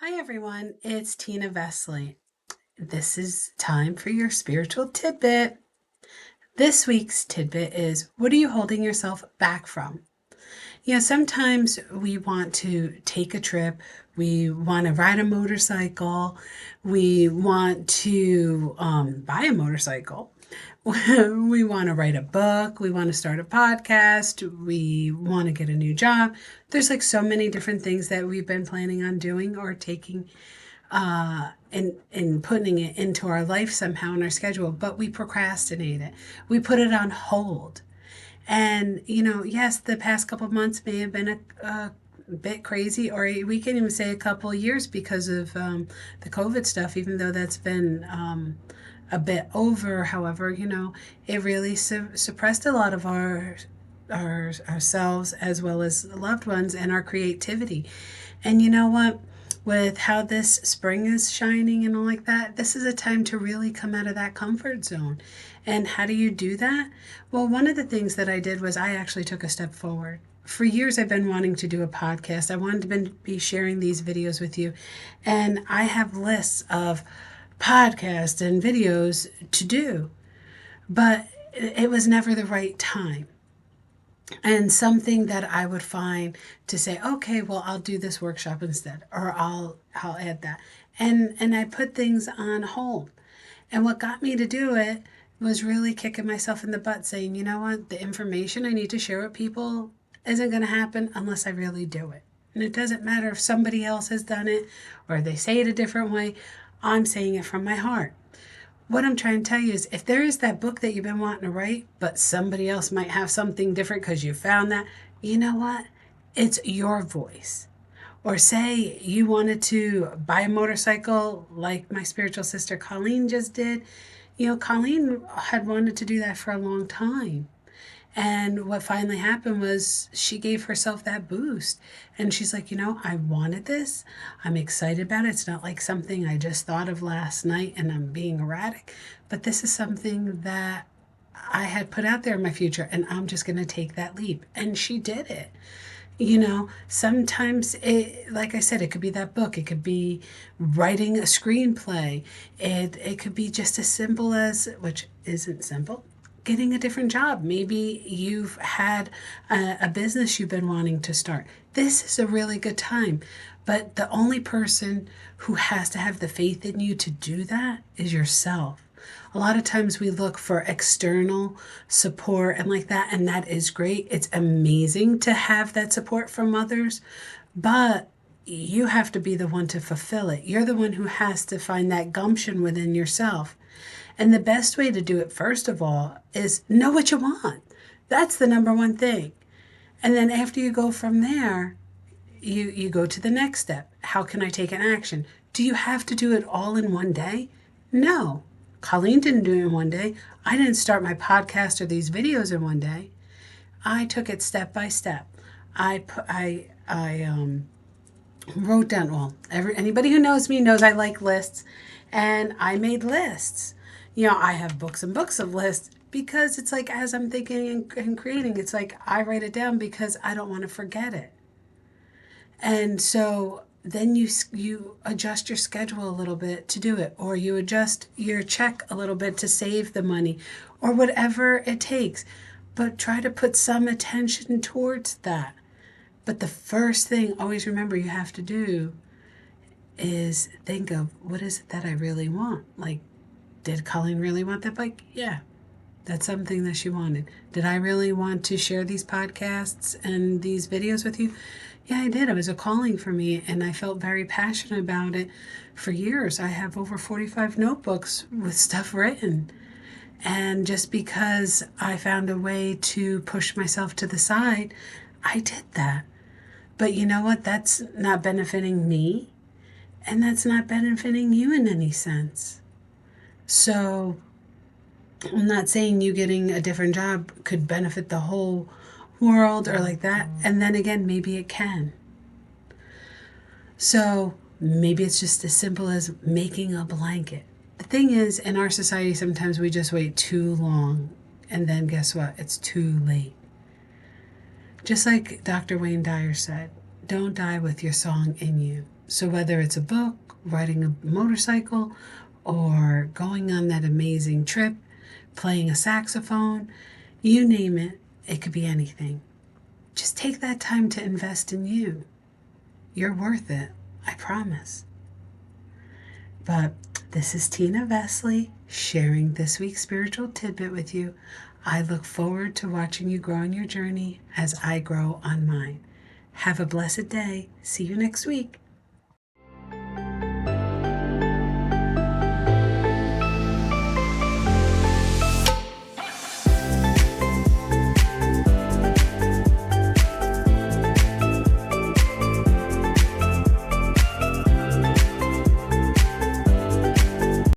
Hi everyone, it's Tina Vesely. This is time for your spiritual tidbit. This week's tidbit is, what are you holding yourself back from? Sometimes we want to take a trip, we want to ride a motorcycle, we want to buy a motorcycle, we want to write a book, we want to start a podcast, we want to get a new job. There's like so many different things that we've been planning on doing or taking and putting it into our life somehow in our schedule, but we procrastinate it. We put it on hold. And, yes, the past couple of months may have been a bit crazy, or we can even say a couple of years because of the COVID stuff, even though that's been a bit over. However, it really suppressed a lot of ourselves as well as loved ones and our creativity. And you know what? With how this spring is shining and all like that, this is a time to really come out of that comfort zone. And how do you do that? Well, one of the things that I did was I actually took a step forward. For years, I've been wanting to do a podcast. I wanted to be sharing these videos with you. And I have lists of podcasts and videos to do, but it was never the right time. And something that I would find to say, okay, well, I'll do this workshop instead, or I'll add that. And I put things on hold. And what got me to do it was really kicking myself in the butt, saying, you know what, the information I need to share with people isn't going to happen unless I really do it. And it doesn't matter if somebody else has done it or they say it a different way. I'm saying it from my heart. What I'm trying to tell you is, if there is that book that you've been wanting to write, but somebody else might have something different because you found that, you know what? It's your voice. Or say you wanted to buy a motorcycle like my spiritual sister Colleen just did. Colleen had wanted to do that for a long time. And what finally happened was she gave herself that boost. And she's like, I wanted this. I'm excited about it. It's not like something I just thought of last night and I'm being erratic. But this is something that I had put out there in my future, and I'm just going to take that leap. And she did it. Sometimes like I said, it could be that book. It could be writing a screenplay. It could be just as simple as, which isn't simple, getting a different job. Maybe you've had a business you've been wanting to start. This is a really good time. But the only person who has to have the faith in you to do that is yourself. A lot of times we look for external support and like that, and that is great. It's amazing to have that support from others, but you have to be the one to fulfill it. You're the one who has to find that gumption within yourself. And the best way to do it, first of all, is know what you want. That's the number one thing. And then after you go from there, you go to the next step. How can I take an action? Do you have to do it all in one day? No. Colleen didn't do it in one day. I didn't start my podcast or these videos in one day. I took it step by step. I wrote down, anybody who knows me knows I like lists, and I made lists. I have books and books of lists because it's like, as I'm thinking and creating, it's like I write it down because I don't want to forget it. And so then you adjust your schedule a little bit to do it, or you adjust your check a little bit to save the money, or whatever it takes. But try to put some attention towards that. But the first thing, always remember, you have to do is think of, what is it that I really want? Like, did Colleen really want that bike? Yeah, that's something that she wanted. Did I really want to share these podcasts and these videos with you? Yeah, I did. It was a calling for me, and I felt very passionate about it for years. I have over 45 notebooks with stuff written. And just because I found a way to push myself to the side, I did that. But you know what? That's not benefiting me, and that's not benefiting you in any sense. So I'm not saying you getting a different job could benefit the whole world or like that. And then again, maybe it can. So maybe it's just as simple as making a blanket. The thing is, in our society, sometimes we just wait too long. And then guess what? It's too late. Just like Dr. Wayne Dyer said, don't die with your song in you. So whether it's a book, riding a motorcycle, or going on that amazing trip, playing a saxophone, you name it, it could be anything. Just take that time to invest in you. You're worth it, I promise. But this is Tina Vesely sharing this week's spiritual tidbit with you. I look forward to watching you grow on your journey as I grow on mine. Have a blessed day. See you next week.